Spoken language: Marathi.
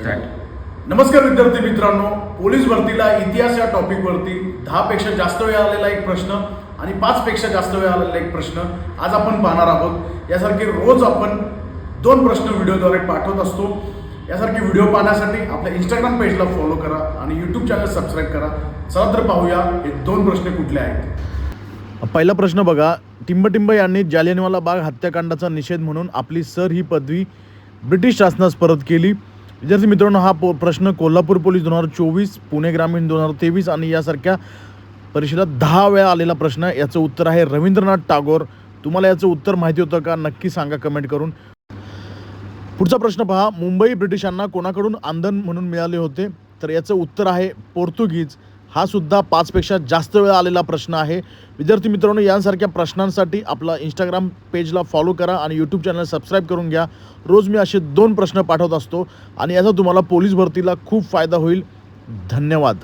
स्टार्ट. नमस्कार विद्यार्थी मित्रांनो, पोलीस भरतीला इतिहास या टॉपिकवरती 10 पेक्षा जास्त वेळ आलेला एक प्रश्न आणि 5 पेक्षा जास्त वेळ आलेला एक प्रश्न आज आपण पाहणार आहोत. यासारखे रोज आपण 2 प्रश्न व्हिडिओद्वारे पाठवत असतो. यासारखे व्हिडिओ पाहण्यासाठी आपल्या इंस्टाग्राम पेजला फॉलो करा आणि यूट्यूब चॅनल सबस्क्राईब करा. चला तर पाहूया हे 2 प्रश्न कुठले आहेत. पहिला प्रश्न बघा. टिंबटिंब यांनी जालियनवाला बाग हत्याकांडाचा निषेध म्हणून आपली सर ही पदवी ब्रिटिश शासनास परत केली. विद्यार्थी मित्रांनो, हा प्रश्न कोल्हापूर पोलीस 2024, पुणे ग्रामीण 2023 आणि यासारख्या परीक्षेला 10 वेळा आलेला प्रश्न. याचं उत्तर आहे रवींद्रनाथ टागोर. तुम्हाला याचं उत्तर माहिती होतं का? नक्की सांगा कमेंट करून. पुढचा प्रश्न पहा. मुंबई ब्रिटिशांना कोणाकडून आंदण म्हणून मिळाले होते? तर याचं उत्तर आहे पोर्तुगीज. हा सुद्धा 5 पेक्षा जास्त वेळा आलेला प्रश्न आहे. विद्यार्थी मित्रांनो, यांसारख्या प्रश्नांसाठी आपला इंस्टाग्राम पेजला फॉलो करा आणि यूट्यूब चॅनल सबस्क्राईब करून घ्या. रोज मी असे 2 प्रश्न पाठवत असतो आणि याचा तुम्हाला पोलीस भरतीला खूप फायदा होईल. धन्यवाद.